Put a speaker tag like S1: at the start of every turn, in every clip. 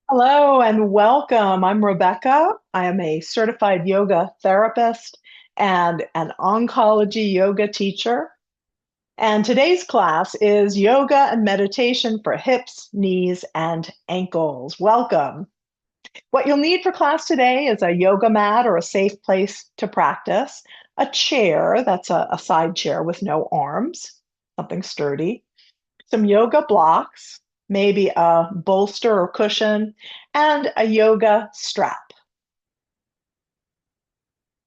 S1: Hello and welcome. I'm Rebecca. I am a certified yoga therapist and an oncology yoga teacher. And today's class is yoga and meditation for hips, knees, and ankles. Welcome. What you'll need for class today is a yoga mat or a safe place to practice, a chair that's a side chair with no arms, something sturdy, some yoga blocks, maybe a bolster or cushion, and a yoga strap.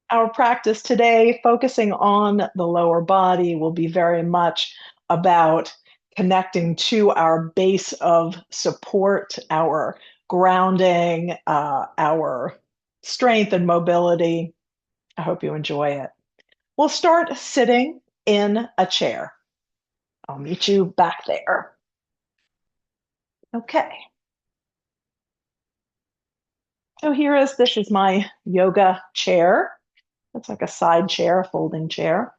S1: Our practice today, focusing on the lower body, will be very much about connecting to our base of support, our grounding, our strength and mobility. I hope you enjoy it. We'll start sitting in a chair. I'll meet you back there. Okay. So this is my yoga chair. It's like a side chair, a folding chair.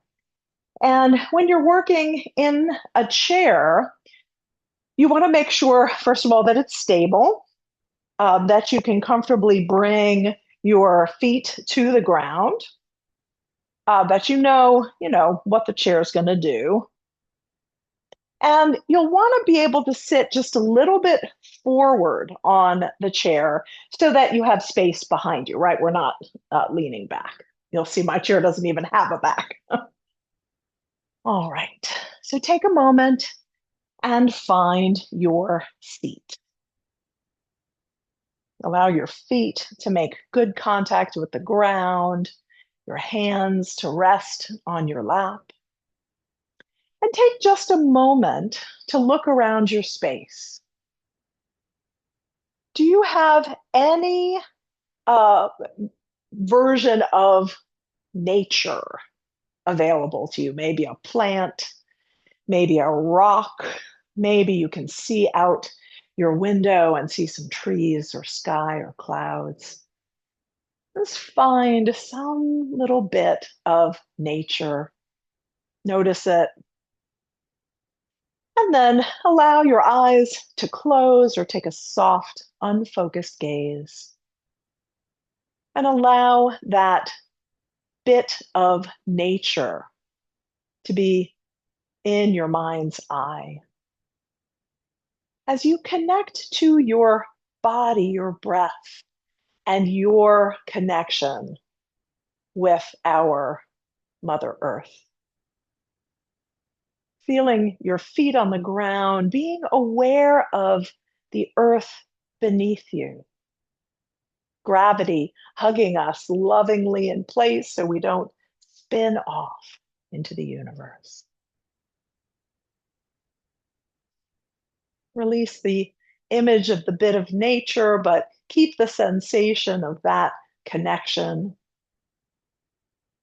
S1: And when you're working in a chair, you want to make sure, first of all, that it's stable, that you can comfortably bring your feet to the ground, that you know what the chair is going to do. And you'll want to be able to sit just a little bit forward on the chair so that you have space behind you, right? We're not leaning back. You'll see my chair doesn't even have a back. All right. So take a moment and find your seat. Allow your feet to make good contact with the ground, your hands to rest on your lap. And take just a moment to look around your space. Do you have any uh, version of nature available to you? Maybe a plant, maybe a rock, maybe you can see out your window and see some trees or sky or clouds. Just find some little bit of nature. Notice it. And then allow your eyes to close or take a soft, unfocused gaze. And allow that bit of nature to be in your mind's eye. As you connect to your body, your breath, and your connection with our Mother Earth. Feeling your feet on the ground, being aware of the earth beneath you. Gravity hugging us lovingly in place so we don't spin off into the universe. Release the image of the bit of nature, but keep the sensation of that connection.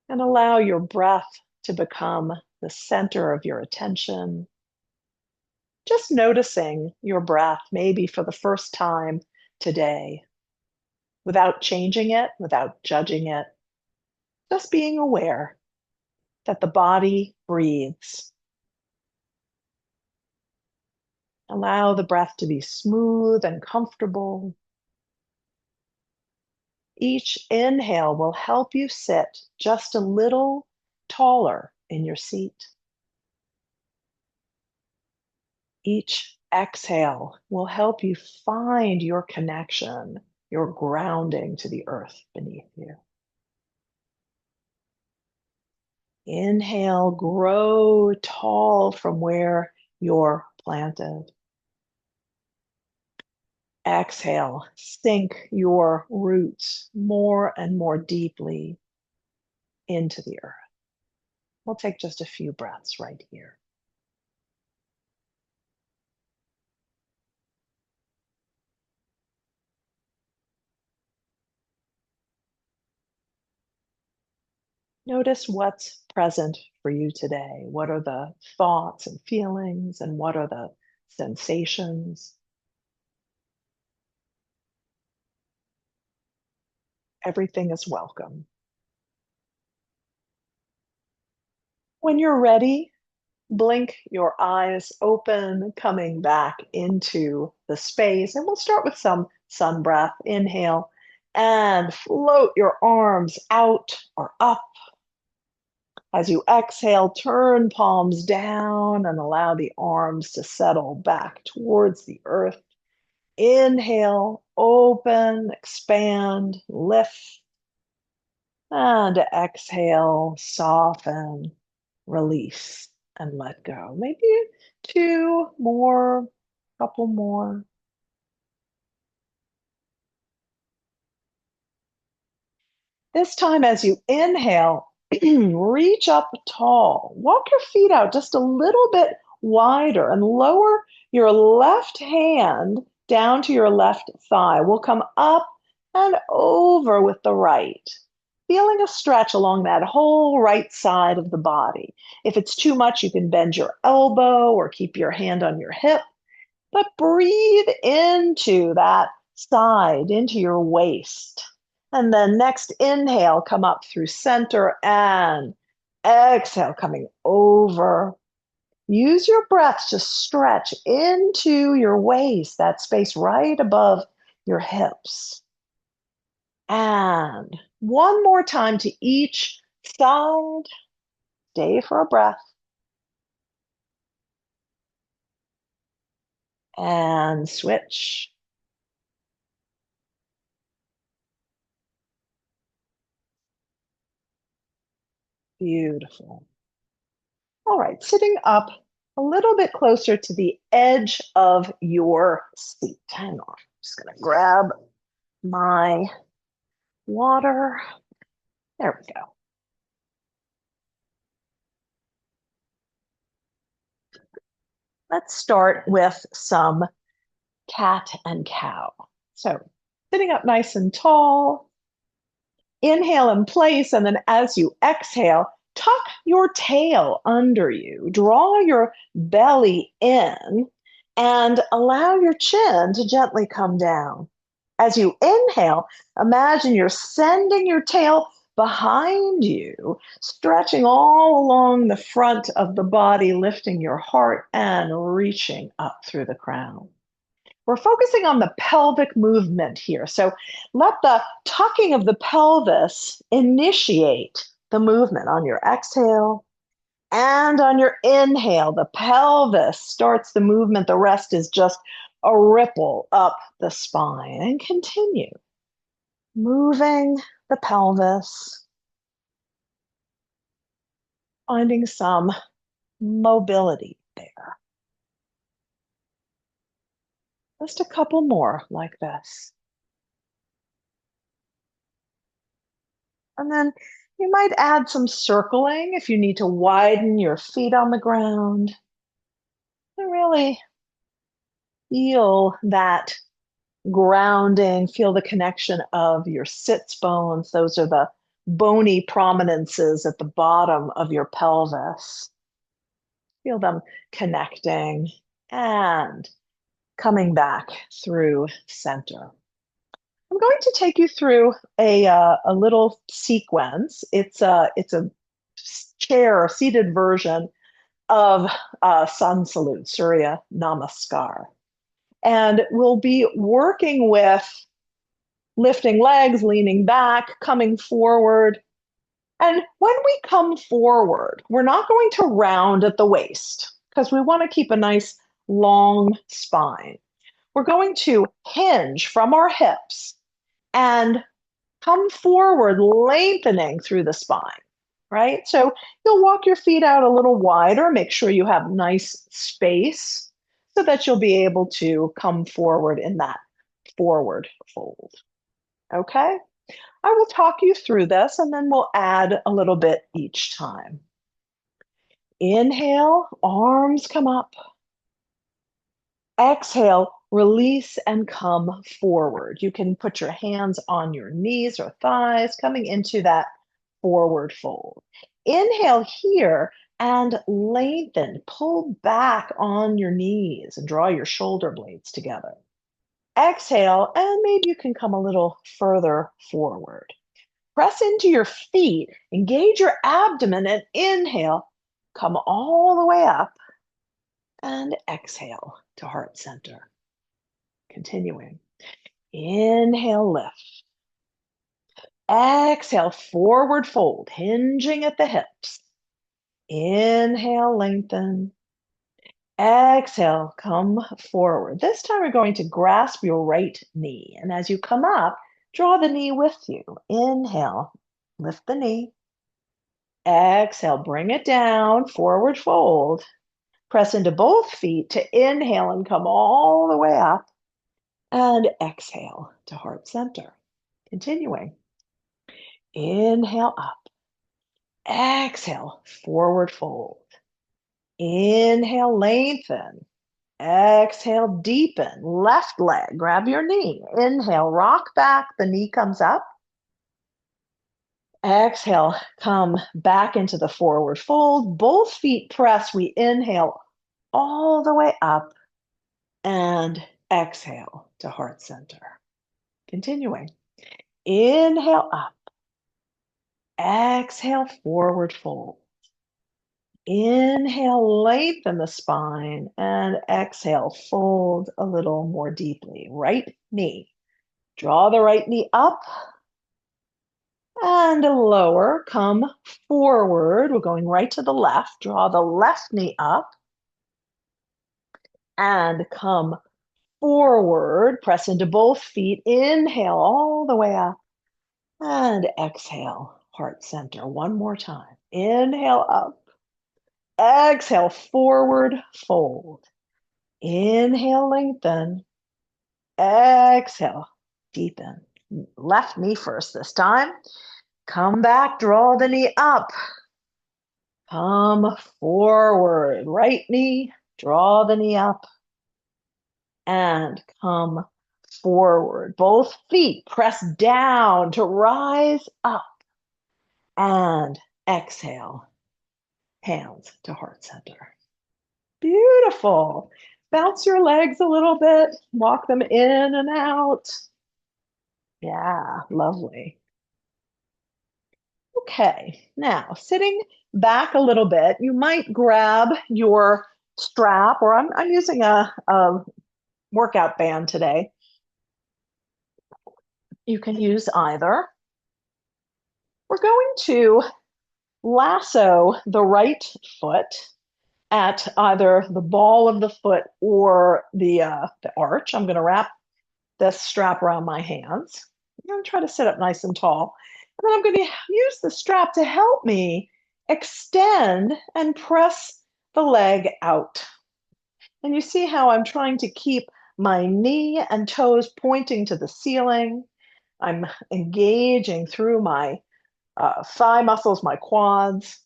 S1: And allow your breath to become the center of your attention. Just noticing your breath, maybe for the first time today, without changing it, without judging it, just being aware that the body breathes. Allow the breath to be smooth and comfortable. Each inhale will help you sit just a little taller in your seat. Each exhale will help you find your connection, your grounding to the earth beneath you. Inhale, grow tall from where you're planted. Exhale, sink your roots more and more deeply into the earth. We'll take just a few breaths right here. Notice what's present for you today. What are the thoughts and feelings, and what are the sensations? Everything is welcome. When you're ready, blink your eyes open, coming back into the space. And we'll start with some sun breath. Inhale and float your arms out or up. As you exhale, turn palms down and allow the arms to settle back towards the earth. Inhale, open, expand, lift. And exhale, soften, release, and let go. Maybe two more, couple more. This time, as you inhale, reach up tall. Walk your feet out just a little bit wider and lower your left hand down to your left thigh. We'll come up and over with the right, feeling a stretch along that whole right side of the body. If it's too much, you can bend your elbow or keep your hand on your hip, but breathe into that side, into your waist. And then next inhale, come up through center and exhale, coming over. Use your breath to stretch into your waist, that space right above your hips. And one more time to each side. Stay for a breath. And switch. Beautiful. All right, sitting up a little bit closer to the edge of your seat. Hang on, I'm just going to grab my water. There we go. Let's start with some cat and cow. So, sitting up nice and tall, inhale in place, and then as you exhale, tuck your tail under you, draw your belly in, and allow your chin to gently come down. As you inhale, imagine you're sending your tail behind you, stretching all along the front of the body, lifting your heart and reaching up through the crown. We're focusing on the pelvic movement here. So let the tucking of the pelvis initiate the movement on your exhale. And on your inhale, the pelvis starts the movement. The rest is just a ripple up the spine. And continue moving the pelvis, finding some mobility there. Just a couple more like this. And then you might add some circling if you need to widen your feet on the ground. And really feel that grounding, feel the connection of your sits bones. Those are the bony prominences at the bottom of your pelvis. Feel them connecting and coming back through center. I'm going to take you through a little sequence. It's a chair, a seated version of sun salute, Surya Namaskar. And we'll be working with lifting legs, leaning back, coming forward. And when we come forward, we're not going to round at the waist because we want to keep a nice long spine. We're going to hinge from our hips and come forward, lengthening through the spine, right? So you'll walk your feet out a little wider, make sure you have nice space so that you'll be able to come forward in that forward fold. Okay? I will talk you through this and then we'll add a little bit each time. Inhale, arms come up. Exhale, release and come forward. You can put your hands on your knees or thighs, coming into that forward fold. Inhale here and lengthen. Pull back on your knees and draw your shoulder blades together. Exhale, and maybe you can come a little further forward. Press into your feet, engage your abdomen, and inhale. Come all the way up and exhale to heart center. Continuing. Inhale, lift. Exhale, forward fold, hinging at the hips. Inhale, lengthen. Exhale, come forward. This time we're going to grasp your right knee. And as you come up, draw the knee with you. Inhale, lift the knee. Exhale, bring it down, forward fold. Press into both feet to inhale and come all the way up. And exhale to heart center. Continuing. Inhale up. Exhale, forward fold. Inhale, lengthen. Exhale, deepen. Left leg, grab your knee. Inhale, rock back. The knee comes up. Exhale, come back into the forward fold. Both feet press. We inhale all the way up and exhale to heart center. Continuing. Inhale up. Exhale, forward fold. Inhale, lengthen the spine, and exhale, fold a little more deeply. Right knee. Draw the right knee up and lower. Come forward. We're going right to the left. Draw the left knee up and come forward. Press into both feet. Inhale all the way up and exhale, heart center. One more time. Inhale up. Exhale, forward fold. Inhale, lengthen. Exhale, deepen. Left knee first this time. Come back, draw the knee up. Come forward. Right knee, draw the knee up. And come forward. Both feet press down to rise up. And exhale, hands to heart center. Beautiful. Bounce your legs a little bit, walk them in and out. Yeah, lovely. Okay, now sitting back a little bit, you might grab your strap, or I'm using a workout band today. You can use either. We're going to lasso the right foot at either the ball of the foot or the arch. I'm going to wrap this strap around my hands. I'm going to try to sit up nice and tall. And then I'm going to use the strap to help me extend and press the leg out. And you see how I'm trying to keep my knee and toes pointing to the ceiling. I'm engaging through my thigh muscles, my quads,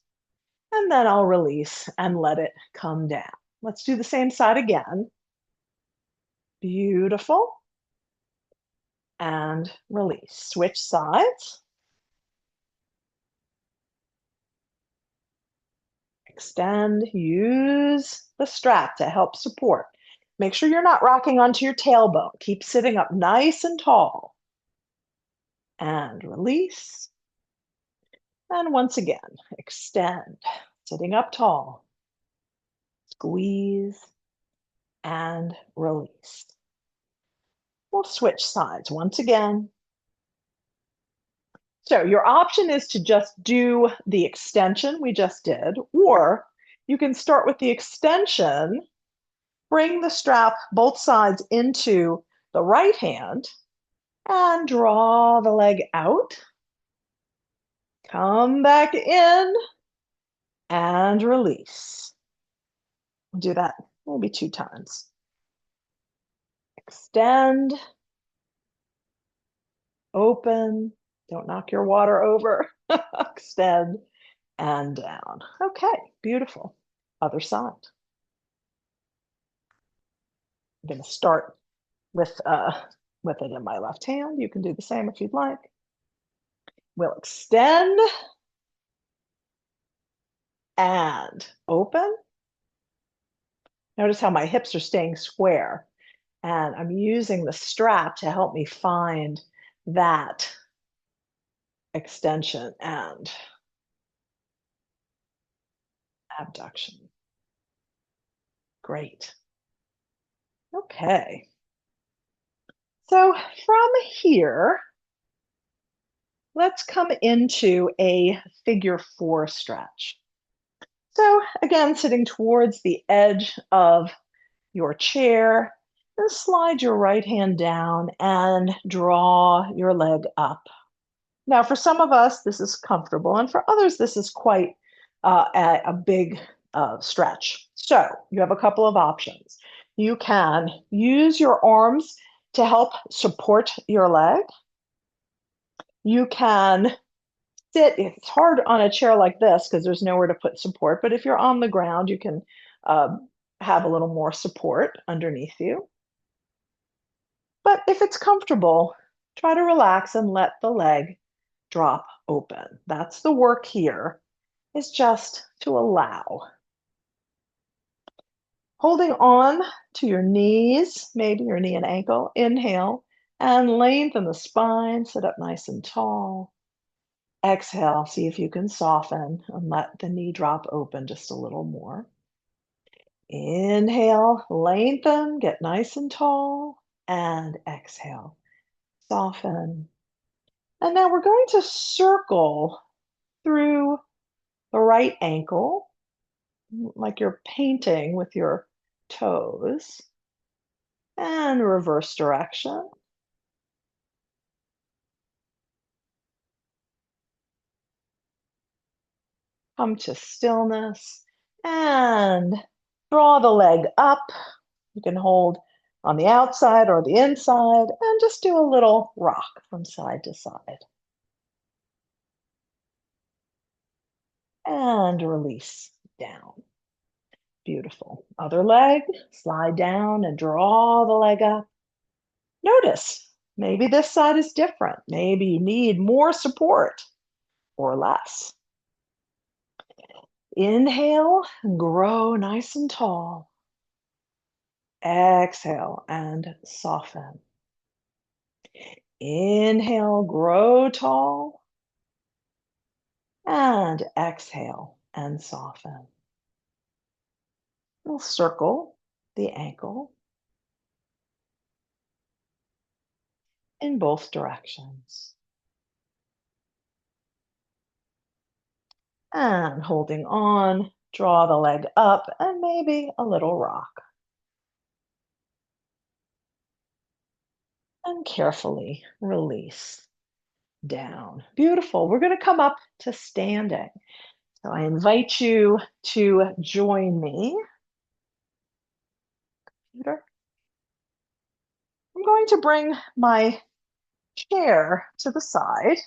S1: and then I'll release and let it come down. Let's do the same side again. Beautiful. And release. Switch sides. Extend. Use the strap to help support. Make sure you're not rocking onto your tailbone. Keep sitting up nice and tall. And release. And once again, extend. Sitting up tall. Squeeze. And release. We'll switch sides once again. So your option is to just do the extension we just did, or you can start with the extension, bring the strap both sides into the right hand, and draw the leg out. Come back in and release. Do that maybe 2 times. Extend, open, don't knock your water over, extend, and down. Okay, beautiful. Other side. I'm going to start with it in my left hand. You can do the same if you'd like. We'll extend and open. Notice how my hips are staying square, and I'm using the strap to help me find that extension and abduction. Great. Okay. So from here, let's come into a figure four stretch. So again, sitting towards the edge of your chair, just slide your right hand down and draw your leg up. Now, for some of us, this is comfortable, and for others, this is quite a big stretch. So you have a couple of options. You can use your arms to help support your leg. You can sit, it's hard on a chair like this because there's nowhere to put support, but if you're on the ground, you can uh, have a little more support underneath you. But if it's comfortable, try to relax and let the leg drop open. That's the work here, is just to allow. Holding on to your knees, maybe your knee and ankle, inhale and lengthen the spine, sit up nice and tall. Exhale, see if you can soften and let the knee drop open just a little more. Inhale, lengthen, get nice and tall, and exhale, soften. And now we're going to circle through the right ankle, like you're painting with your toes, and reverse direction. Come to stillness and draw the leg up. You can hold on the outside or the inside and just do a little rock from side to side. And release down. Beautiful. Other leg, slide down and draw the leg up. Notice, maybe this side is different. Maybe you need more support or less. Inhale, grow nice and tall. Exhale and soften. Inhale, grow tall. And exhale and soften. We'll circle the ankle in both directions. And holding on, draw the leg up and maybe a little rock. And carefully release down. Beautiful. We're going to come up to standing. So I invite you to join me. Peter. I'm going to bring my chair to the side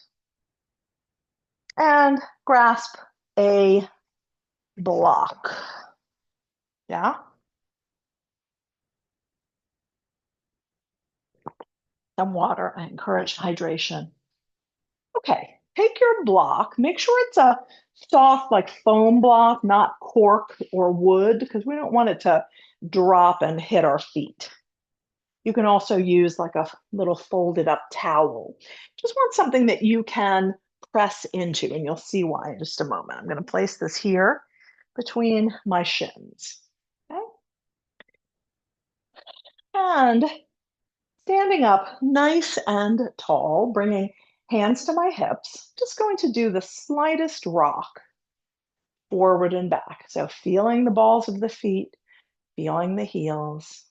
S1: and grasp a block. Yeah. Some water. I encourage hydration. Okay. Take your block. Make sure it's a soft, like foam block, not cork or wood, because we don't want it to drop and hit our feet. You can also use like a little folded up towel. Just want something that you can press into, and you'll see why in just a moment. I'm going to place this here between my shins. Okay. And standing up nice and tall, bringing hands to my hips, just going to do the slightest rock forward and back. So feeling the balls of the feet, feeling the heels,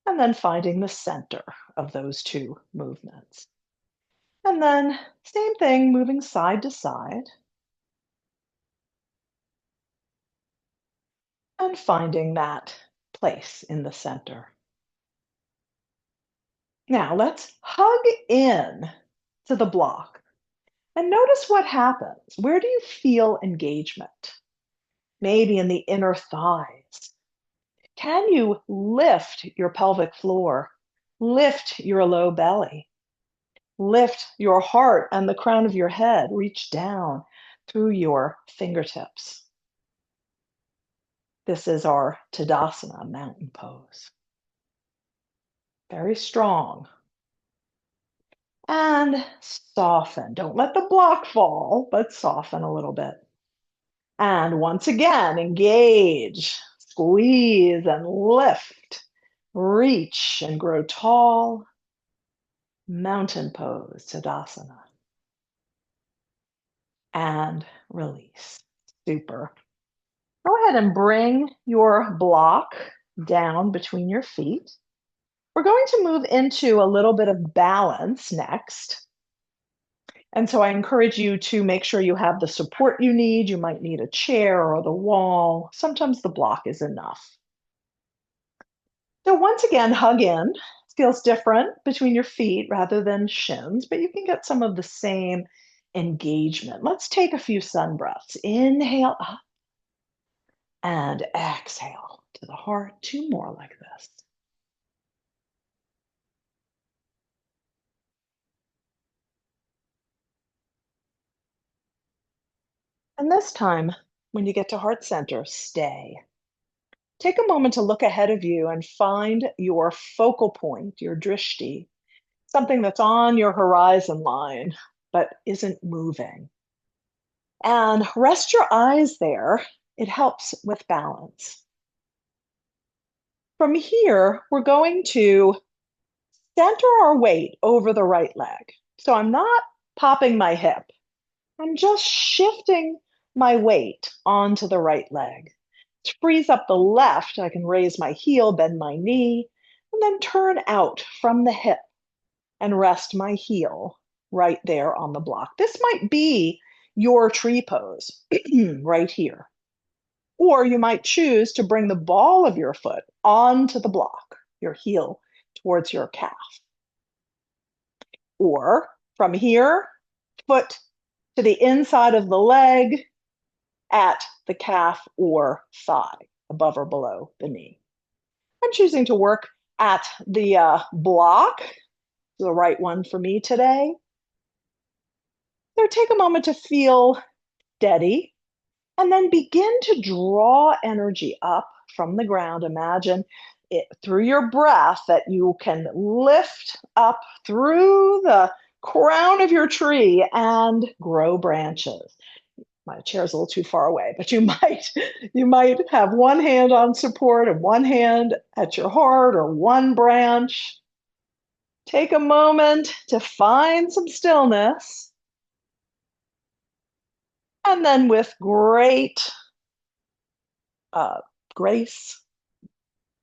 S1: and then finding the center of those two movements. And then same thing, moving side to side and finding that place in the center. Now let's hug in to the block and notice what happens. Where do you feel engagement? Maybe in the inner thighs. Can you lift your pelvic floor? Lift your low belly? Lift your heart and the crown of your head. Reach down through your fingertips. This is our Tadasana mountain pose. Very strong. And soften. Don't let the block fall, but soften a little bit. And once again, engage, squeeze, and lift. Reach and grow tall. Mountain pose, Tadasana. And release. Super. Go ahead and bring your block down between your feet. We're going to move into a little bit of balance next. And so I encourage you to make sure you have the support you need. You might need a chair or the wall. Sometimes the block is enough. So once again, hug in. It feels different between your feet rather than shins, but you can get some of the same engagement. Let's take a few sun breaths. Inhale up and exhale to the heart. Two more like this. And this time, when you get to heart center, stay. Take a moment to look ahead of you and find your focal point, your drishti, something that's on your horizon line but isn't moving. And rest your eyes there. It helps with balance. From here, we're going to center our weight over the right leg. So I'm not popping my hip. I'm just shifting my weight onto the right leg. To frees up the left, I can raise my heel, bend my knee, and then turn out from the hip and rest my heel right there on the block. This might be your tree pose right here. Or you might choose to bring the ball of your foot onto the block, your heel towards your calf. Or from here, foot to the inside of the leg at the calf or thigh, above or below the knee. I'm choosing to work at the block, the right one for me today. So take a moment to feel steady and then begin to draw energy up from the ground. Imagine it through your breath that you can lift up through the crown of your tree and grow branches. My chair is a little too far away, but you might have one hand on support and one hand at your heart or one branch. Take a moment to find some stillness. And then with great uh, grace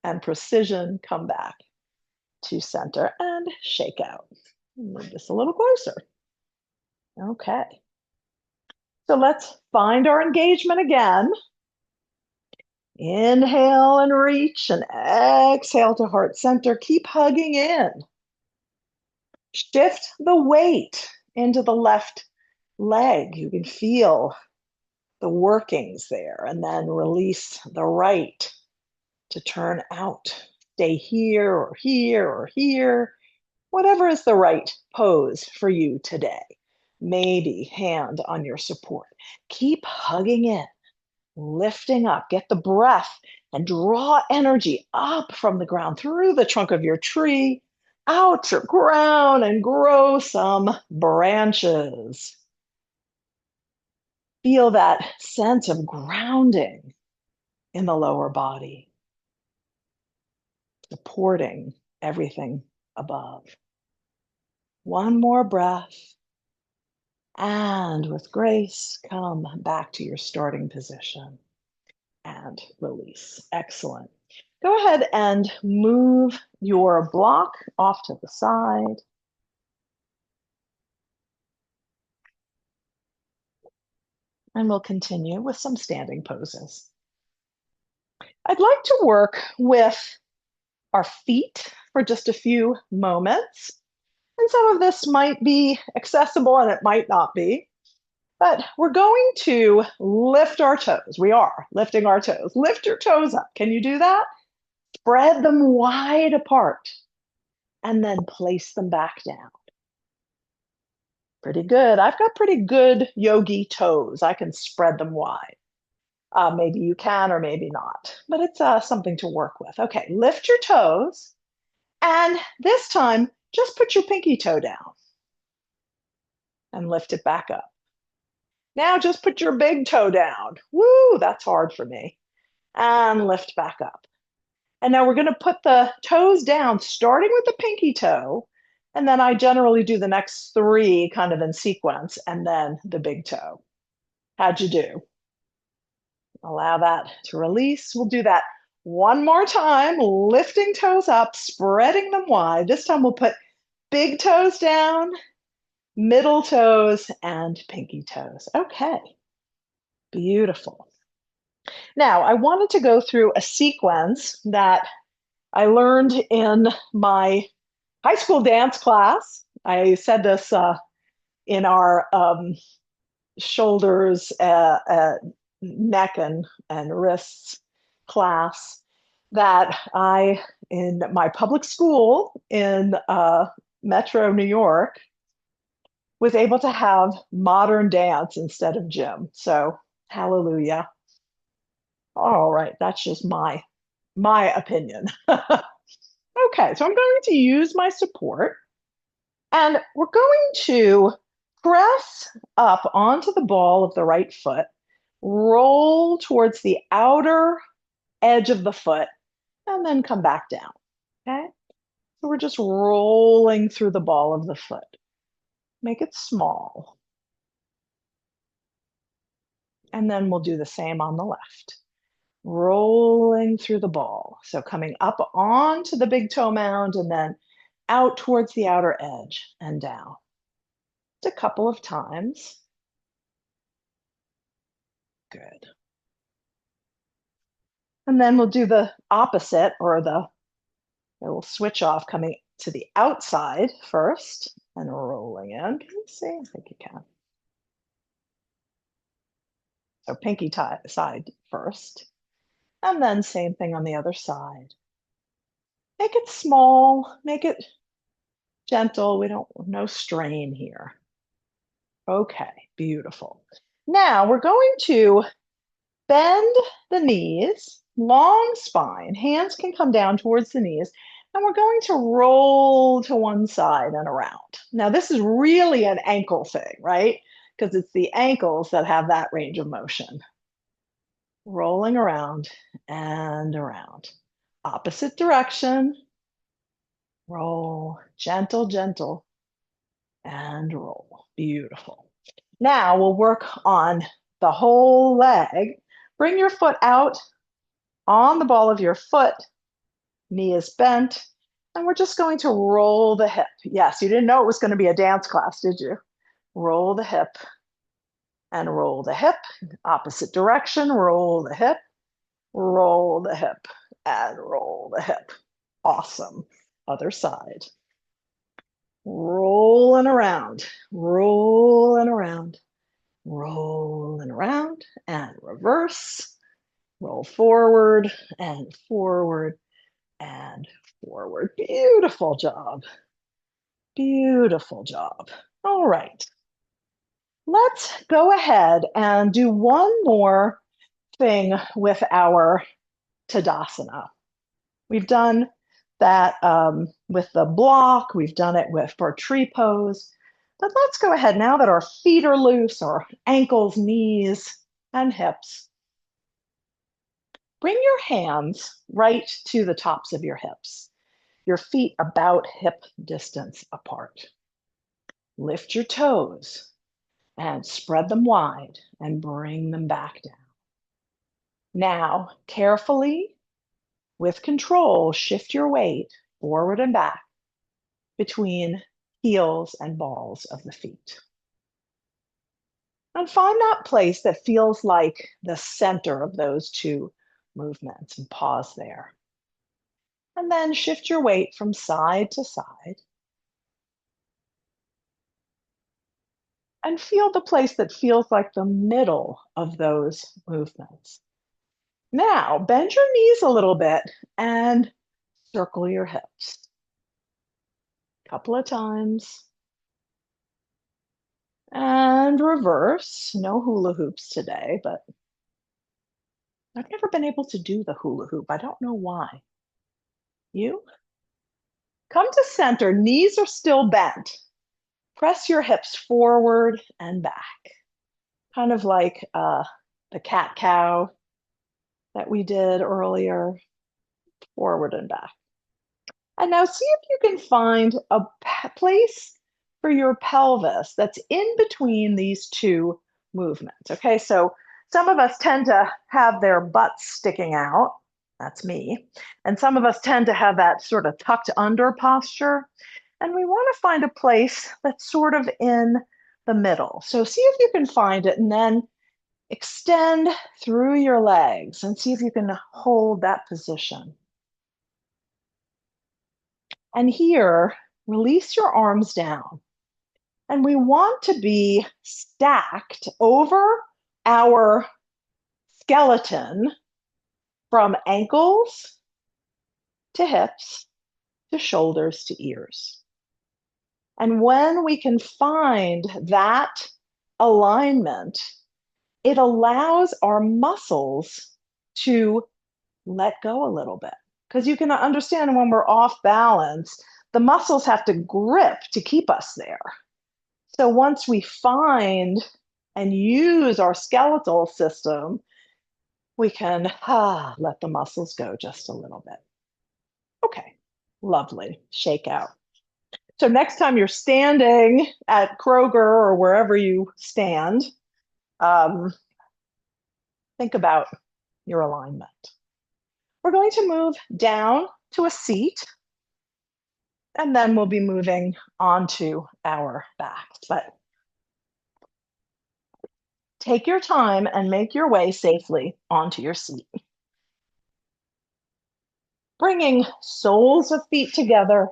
S1: and precision, come back to center and shake out. Move this a little closer. Okay. So let's find our engagement again. Inhale and reach and exhale to heart center. Keep hugging in. Shift the weight into the left leg. You can feel the workings there, and then release the right to turn out. Stay here or here or here, whatever is the right pose for you today. Maybe hand on your support. Keep hugging in, lifting up. Get the breath and draw energy up from the ground through the trunk of your tree, out your crown, and grow some branches. Feel that sense of grounding in the lower body, supporting everything above. One more breath. And with grace, come back to your starting position and release. Excellent. Go ahead and move your block off to the side. And we'll continue with some standing poses. I'd like to work with our feet for just a few moments. And some of this might be accessible and it might not be. But we're going to lift our toes. We are lifting our toes. Lift your toes up. Can you do that? Spread them wide apart and then place them back down. Pretty good. I've got pretty good yogi toes. I can spread them wide. Maybe you can or maybe not, but it's something to work with. Okay, lift your toes. And this time, just put your pinky toe down and lift it back up. Now just put your big toe down. Woo, that's hard for me. And lift back up. And now we're going to put the toes down, starting with the pinky toe. And then I generally do the next three kind of in sequence, and then the big toe. How'd you do? Allow that to release. We'll do that one more time, lifting toes up, spreading them wide. This time we'll put big toes down, middle toes, and pinky toes. Okay, beautiful. Now, I wanted to go through a sequence that I learned in my high school dance class. I said this in our shoulders, neck, and wrists class that I, in my public school in Metro New York, was able to have modern dance instead of gym. So, hallelujah. All right, that's just my opinion. Okay, so I'm going to use my support, and we're going to press up onto the ball of the right foot, roll towards the outer edge of the foot, and then come back down. Okay, so we're just rolling through the ball of the foot. Make it small. And then we'll do the same on the left. Rolling through the ball. So coming up onto the big toe mound and then out towards the outer edge and down. Just a couple of times. Good. And then we'll do the opposite, or we'll switch off, coming to the outside first and rolling in. Can you see? I think you can. So pinky side first. And then same thing on the other side. Make it small, make it gentle. We don't, no strain here. Okay, beautiful. Now we're going to bend the knees, long spine. Hands can come down towards the knees. And we're going to roll to one side and around. Now, this is really an ankle thing, right? Because it's the ankles that have that range of motion. Rolling around and around. Opposite direction. Roll, gentle, gentle, and roll. Beautiful. Now we'll work on the whole leg. Bring your foot out on the ball of your foot. Knee is bent. And we're just going to roll the hip. Yes, you didn't know it was going to be a dance class, did you? Roll the hip and roll the hip. Opposite direction, roll the hip, roll the hip, and roll the hip. Awesome. Other side. Rolling around, rolling around, rolling around, and reverse. Roll forward and forward and forward. Beautiful job. Beautiful job. All right. Let's go ahead and do one more thing with our Tadasana. We've done that with the block. We've done it for tree pose. But let's go ahead now that our feet are loose, our ankles, knees, and hips. Bring your hands right to the tops of your hips, your feet about hip distance apart. Lift your toes and spread them wide and bring them back down. Now, carefully, with control, shift your weight forward and back between heels and balls of the feet. And find that place that feels like the center of those two movements and pause there. And then shift your weight from side to side. And feel the place that feels like the middle of those movements. Now, bend your knees a little bit and circle your hips. A couple of times. And reverse. No hula hoops today, but I've never been able to do the hula hoop. I don't know why. You? Come to center. Knees are still bent. Press your hips forward and back. Kind of like the cat-cow that we did earlier. forward and back. And now see if you can find a place for your pelvis that's in between these two movements. Okay, so some of us tend to have their butts sticking out. That's me. And some of us tend to have that sort of tucked under posture. And we want to find a place that's sort of in the middle. So see if you can find it and then extend through your legs and see if you can hold that position. And here, release your arms down. And we want to be stacked over our skeleton from ankles to hips to shoulders to ears. And when we can find that alignment, it allows our muscles to let go a little bit. Because you can understand when we're off balance, the muscles have to grip to keep us there. So once we find and use our skeletal system, we can let the muscles go just a little bit. Okay, lovely. Shake out. So next time you're standing at Kroger or wherever you stand, think about your alignment. We're going to move down to a seat, and then we'll be moving onto our backs. But take your time and make your way safely onto your seat. Bringing soles of feet together,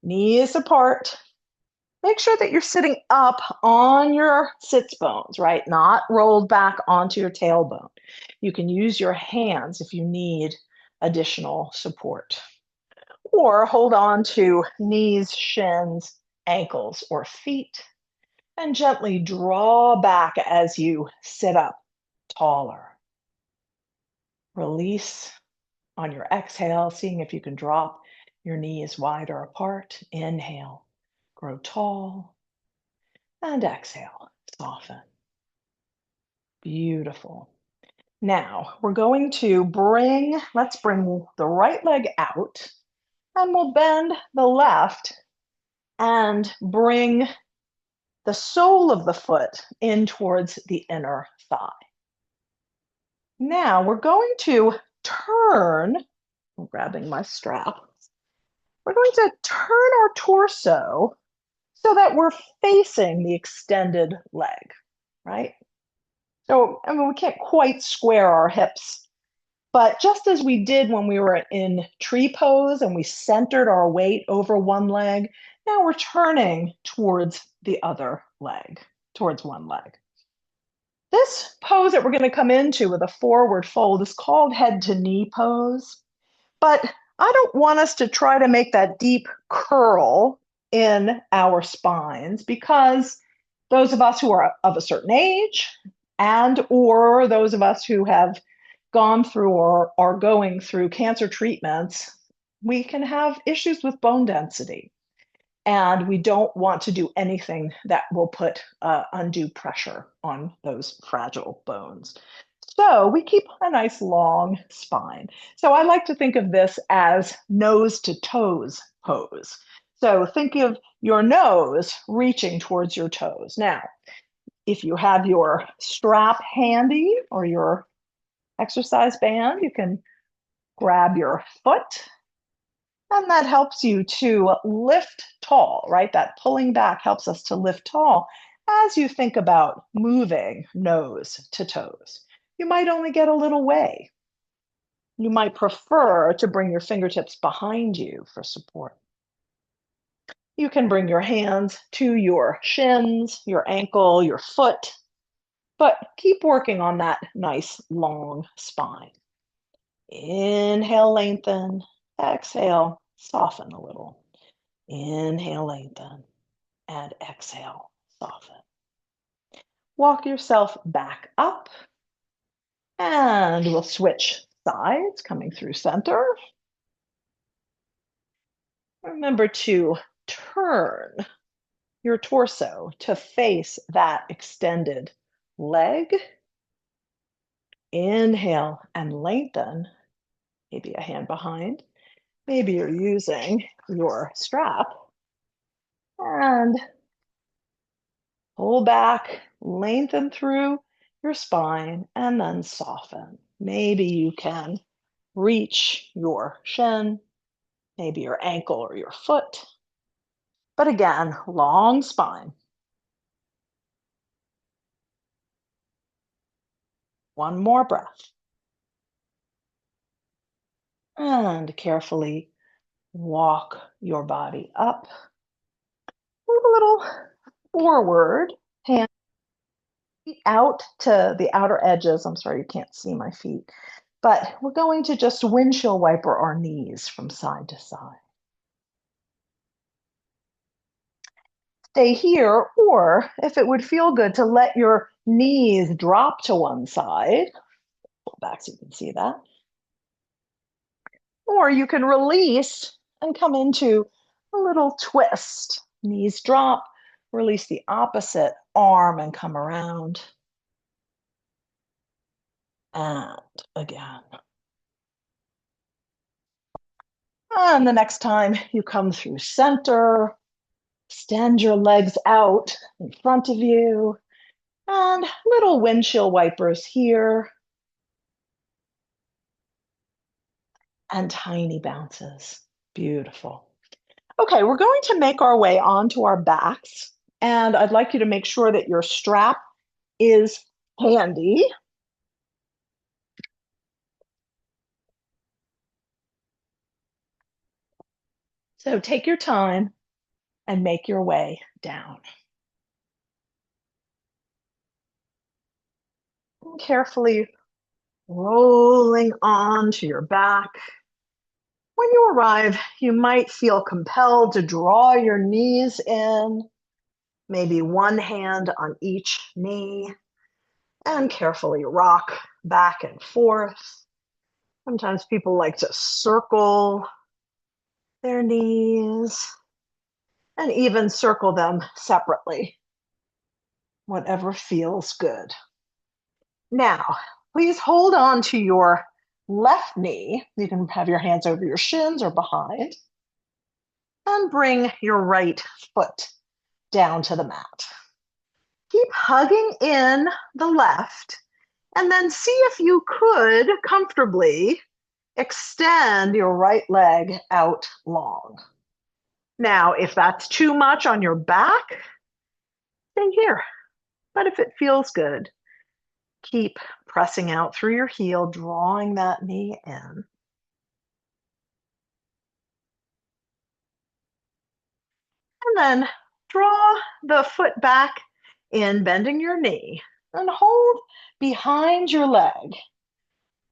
S1: knees apart. Make sure that you're sitting up on your sits bones, right? Not rolled back onto your tailbone. You can use your hands if you need additional support. Or hold on to knees, shins, ankles, or feet, and gently draw back as you sit up taller. Release on your exhale, seeing if you can drop your knees wider apart. Inhale, grow tall, and exhale, soften. Beautiful. Now we're going to let's bring the right leg out, and we'll bend the left and bring the sole of the foot in towards the inner thigh. Now we're going to turn, I'm grabbing my strap. We're going to turn our torso so that we're facing the extended leg, right? So, I mean, we can't quite square our hips, but just as we did when we were in tree pose and we centered our weight over one leg, now we're turning towards the other leg, towards one leg. This pose that we're going to come into with a forward fold is called head to knee pose. But I don't want us to try to make that deep curl in our spines, because those of us who are of a certain age and or those of us who have gone through or are going through cancer treatments, we can have issues with bone density. And we don't want to do anything that will put undue pressure on those fragile bones. So we keep a nice long spine. So I like to think of this as nose to toes pose. So think of your nose reaching towards your toes. Now, if you have your strap handy or your exercise band, you can grab your foot, and that helps you to lift tall, right? That pulling back helps us to lift tall as you think about moving nose to toes. You might only get a little way. You might prefer to bring your fingertips behind you for support. You can bring your hands to your shins, your ankle, your foot, but keep working on that nice long spine. Inhale, lengthen. Exhale, soften a little. Inhale, lengthen. And exhale, soften. Walk yourself back up. And we'll switch sides, coming through center. Remember to turn your torso to face that extended leg. Inhale and lengthen. maybe a hand behind. Maybe you're using your strap and pull back, lengthen through your spine, and then soften. Maybe you can reach your shin, maybe your ankle or your foot. But again, long spine. One more breath. And carefully walk your body up. Move a little forward. Hand out to the outer edges. I'm sorry you can't see my feet. But we're going to just windshield wiper our knees from side to side. Stay here, or if it would feel good to let your knees drop to one side, pull back so you can see that. Or you can release and come into a little twist. Knees drop, release the opposite arm and come around. And again. And the next time you come through center, extend your legs out in front of you, and little windshield wipers here, and tiny bounces. Beautiful. Okay, we're going to make our way onto our backs, and I'd like you to make sure that your strap is handy. So take your time and make your way down. And carefully rolling onto your back. When you arrive, you might feel compelled to draw your knees in, maybe one hand on each knee, and carefully rock back and forth. Sometimes people like to circle their knees and even circle them separately, whatever feels good. Now, please hold on to your left knee. You can have your hands over your shins or behind, and bring your right foot down to the mat. Keep hugging in the left, and then see if you could comfortably extend your right leg out long. Now, if that's too much on your back, stay here. But if it feels good, keep pressing out through your heel, drawing that knee in. And then draw the foot back in, bending your knee, and hold behind your leg.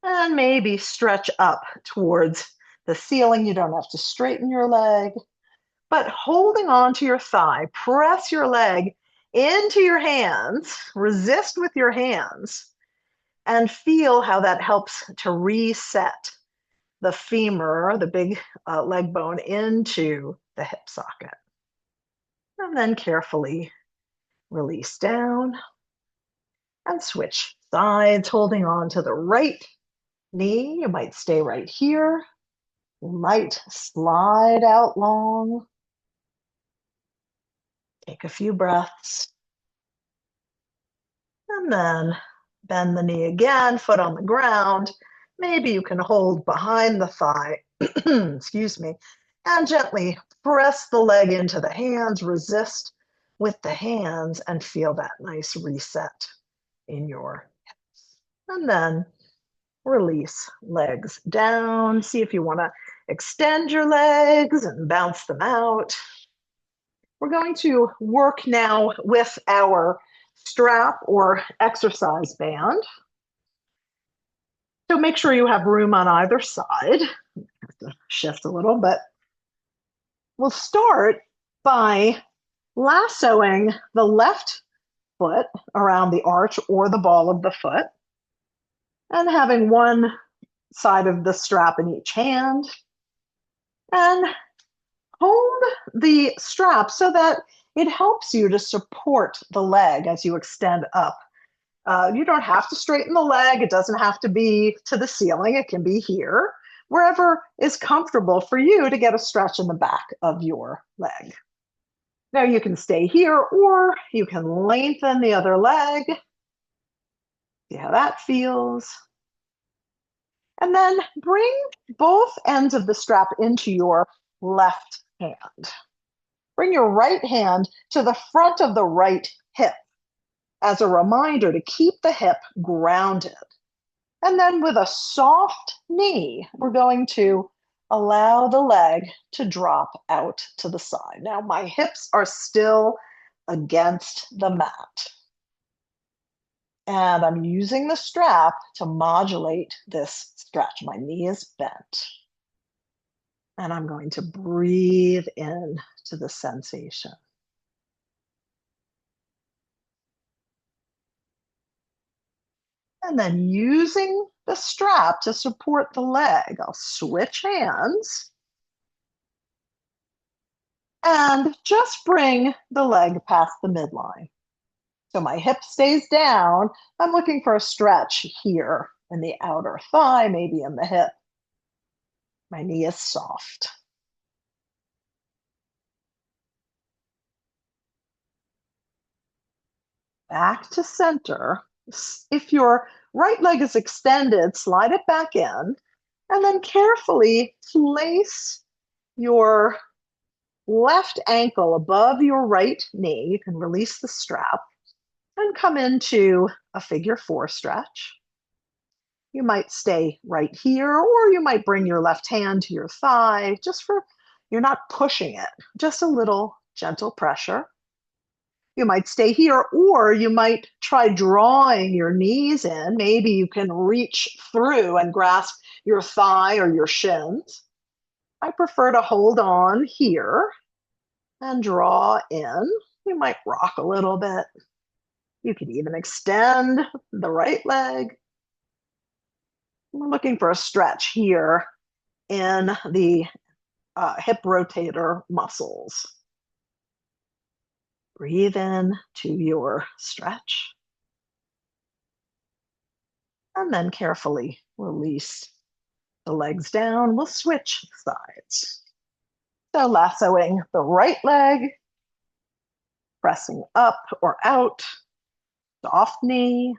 S1: And maybe stretch up towards the ceiling. You don't have to straighten your leg, but holding on to your thigh, press your leg into your hands, resist with your hands, and feel how that helps to reset the femur, the big leg bone, into the hip socket. And then carefully release down and switch sides, holding on to the right knee. You might stay right here. You might slide out long. Take a few breaths. And then bend the knee again, foot on the ground. Maybe you can hold behind the thigh, excuse me, and gently press the leg into the hands, resist with the hands, and feel that nice reset in your hips. And then release legs down. See if you want to extend your legs and bounce them out. We're going to work now with our strap or exercise band. So make sure you have room on either side. I have to shift a little, but we'll start by lassoing the left foot around the arch or the ball of the foot, and having one side of the strap in each hand, and hold the strap so that it helps you to support the leg as you extend up. You don't have to straighten the leg. It doesn't have to be to the ceiling. It can be here. wherever is comfortable for you to get a stretch in the back of your leg. Now you can stay here or you can lengthen the other leg. See how that feels. And then bring both ends of the strap into your left hand. Bring your right hand to the front of the right hip as a reminder to keep the hip grounded. And then with a soft knee, we're going to allow the leg to drop out to the side. Now my hips are still against the mat. And I'm using the strap to modulate this stretch. My knee is bent. And I'm going to breathe in to the sensation. And then using the strap to support the leg, I'll switch hands and just bring the leg past the midline. So my hip stays down. I'm looking for a stretch here in the outer thigh, maybe in the hip. My knee is soft. Back to center. If your right leg is extended, slide it back in, and then carefully place your left ankle above your right knee. You can release the strap and come into a figure 4 stretch. You might stay right here, or you might bring your left hand to your thigh, you're not pushing it, just a little gentle pressure. You might stay here, or you might try drawing your knees in. Maybe you can reach through and grasp your thigh or your shins. I prefer to hold on here and draw in. You might rock a little bit. You could even extend the right leg. We're looking for a stretch here in the hip rotator muscles. Breathe in to your stretch. And then carefully release the legs down. We'll switch sides. So lassoing the right leg, pressing up or out, soft knee,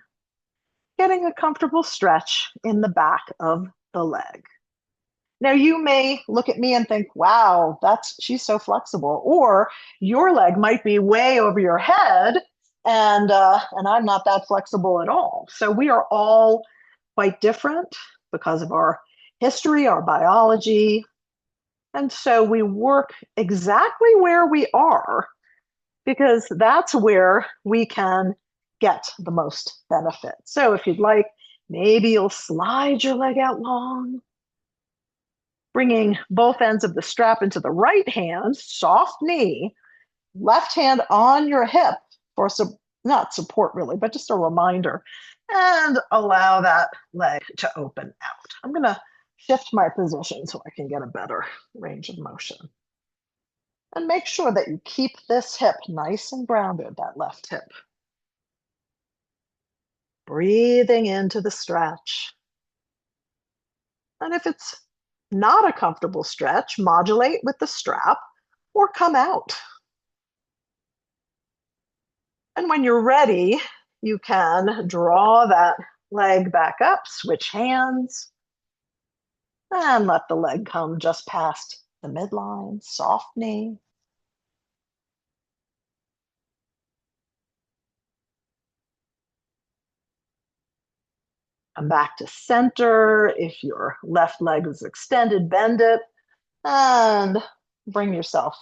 S1: getting a comfortable stretch in the back of the leg. Now you may look at me and think, wow, she's so flexible. Or your leg might be way over your head and I'm not that flexible at all. So we are all quite different because of our history, our biology. And so we work exactly where we are because that's where we can get the most benefit. So if you'd like, maybe you'll slide your leg out long, bringing both ends of the strap into the right hand, soft knee, left hand on your hip for not support really, but just a reminder, and allow that leg to open out. I'm going to shift my position so I can get a better range of motion. And make sure that you keep this hip nice and grounded, that left hip. Breathing into the stretch. And if it's not a comfortable stretch, modulate with the strap or come out. And when you're ready, you can draw that leg back up, switch hands, and let the leg come just past the midline, soft knee. Come back to center. If your left leg is extended, bend it and bring yourself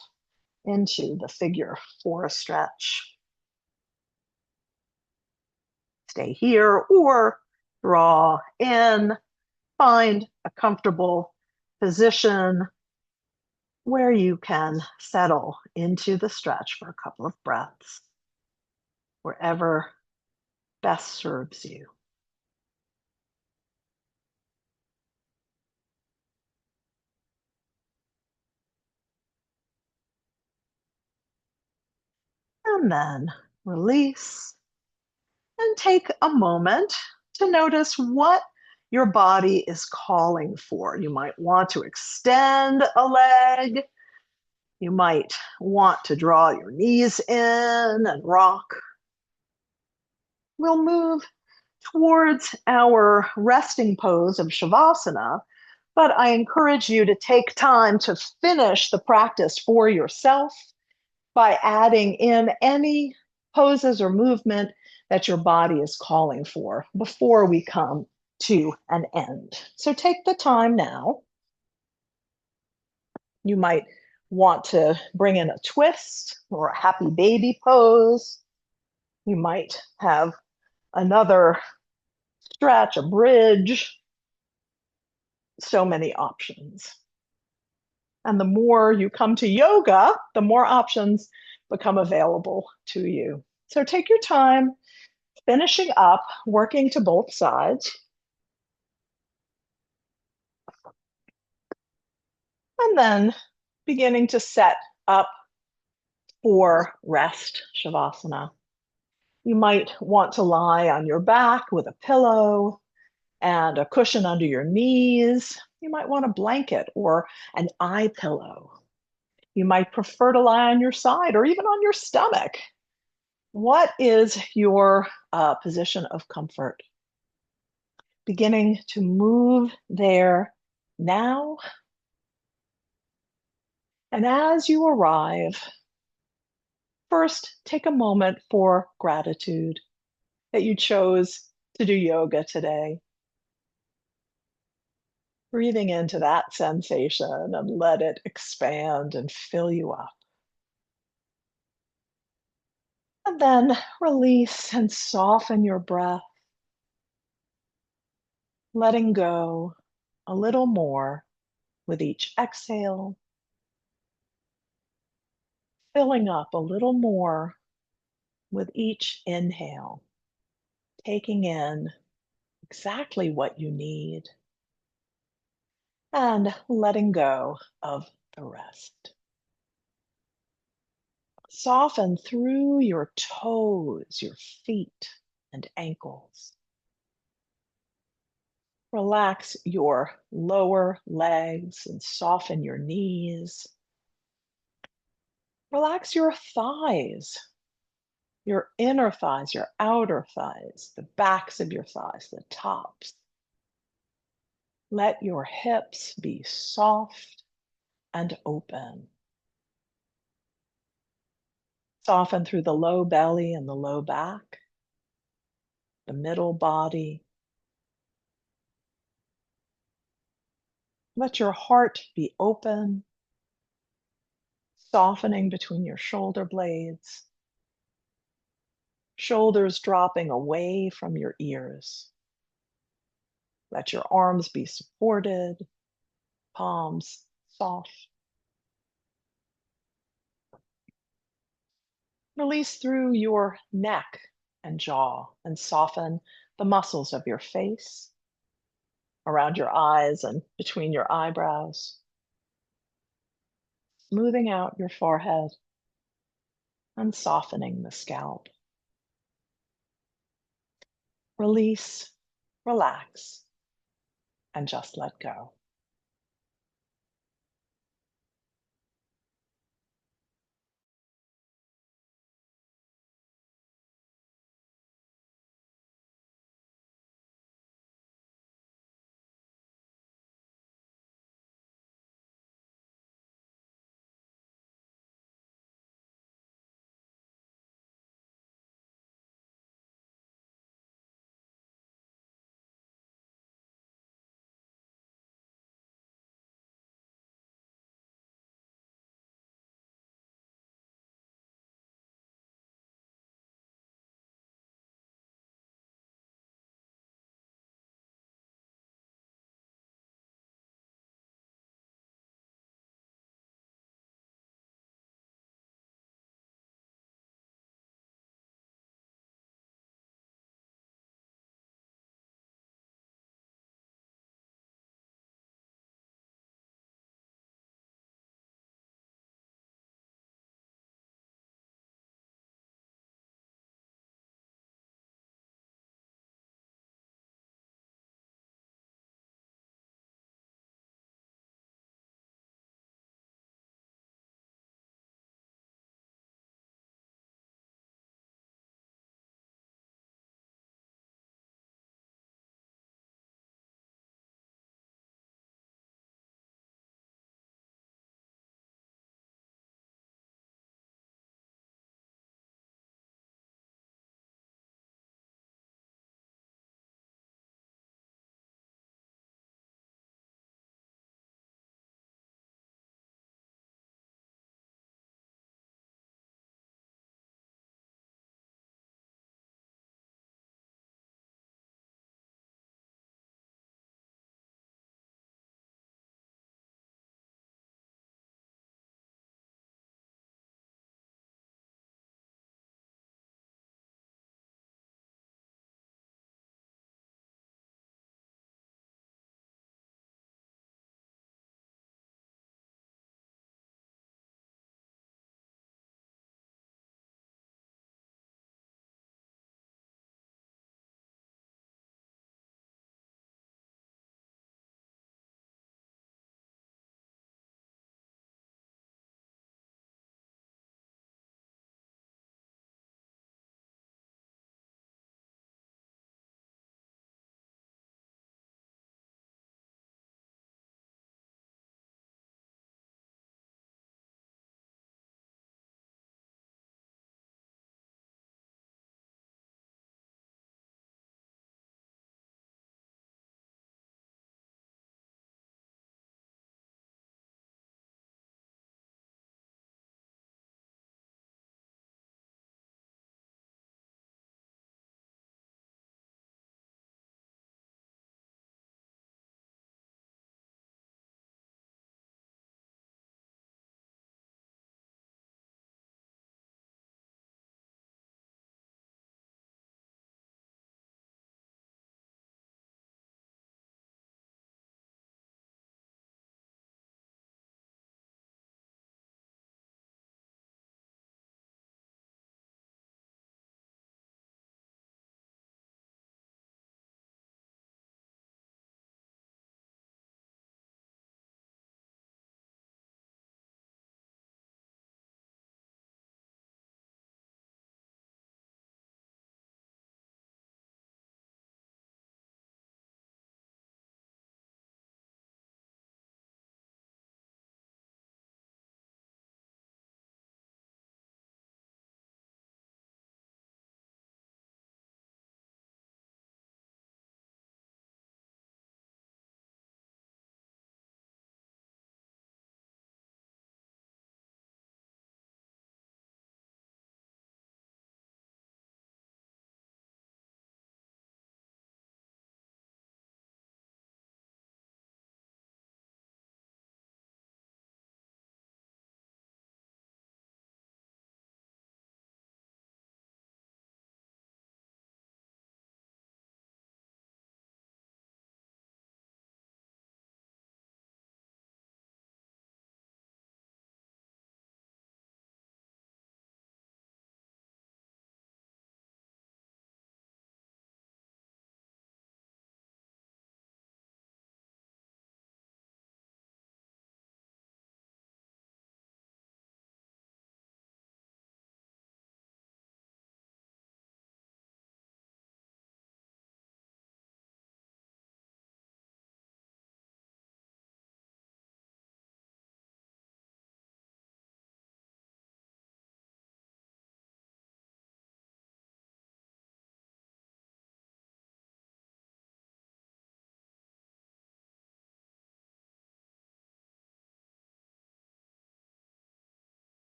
S1: into the figure 4 stretch. Stay here or draw in. Find a comfortable position where you can settle into the stretch for a couple of breaths, wherever best serves you. And then release and take a moment to notice what your body is calling for. You might want to extend a leg. You might want to draw your knees in and rock. We'll move towards our resting pose of Shavasana, but I encourage you to take time to finish the practice for yourself by adding in any poses or movement that your body is calling for before we come to an end. So take the time now. You might want to bring in a twist or a happy baby pose. You might have another stretch, a bridge, so many options. And the more you come to yoga, the more options become available to you. So take your time finishing up, working to both sides. And then beginning to set up for rest, Shavasana. You might want to lie on your back with a pillow and a cushion under your knees. You might want a blanket or an eye pillow. You might prefer to lie on your side or even on your stomach. What is your position of comfort? Beginning to move there now. And as you arrive, first take a moment for gratitude that you chose to do yoga today. Breathing into that sensation and let it expand and fill you up. And then release and soften your breath, letting go a little more with each exhale, filling up a little more with each inhale, taking in exactly what you need and letting go of the rest. Soften through your toes, your feet, and ankles. Relax your lower legs and soften your knees. Relax your thighs, your inner thighs, your outer thighs, the backs of your thighs, the tops. Let your hips be soft and open. Soften through the low belly and the low back, the middle body. Let your heart be open, softening between your shoulder blades, shoulders dropping away from your ears. Let your arms be supported, palms soft. Release through your neck and jaw and soften the muscles of your face, around your eyes and between your eyebrows. Smoothing out your forehead and softening the scalp. Release, relax, and just let go.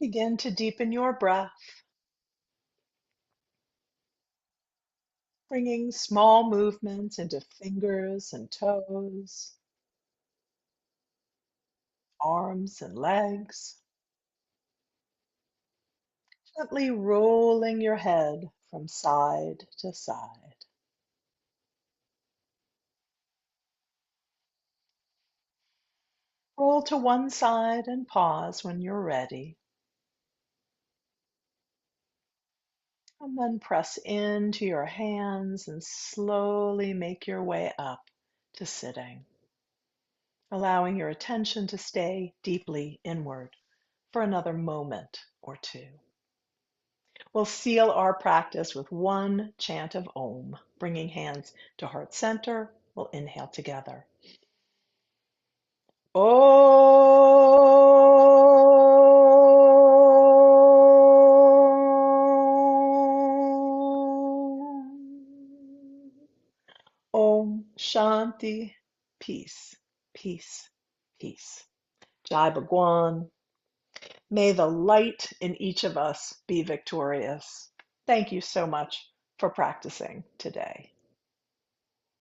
S1: Begin to deepen your breath, bringing small movements into fingers and toes, arms and legs, gently rolling your head from side to side. Roll to one side and pause when you're ready, and then press into your hands and slowly make your way up to sitting, allowing your attention to stay deeply inward for another moment or two. We'll seal our practice with one chant of Om, bringing hands to heart center. We'll inhale together. Om. Om Shanti. Peace, peace, peace. Jai Bhagwan. May the light in each of us be victorious. Thank you so much for practicing today.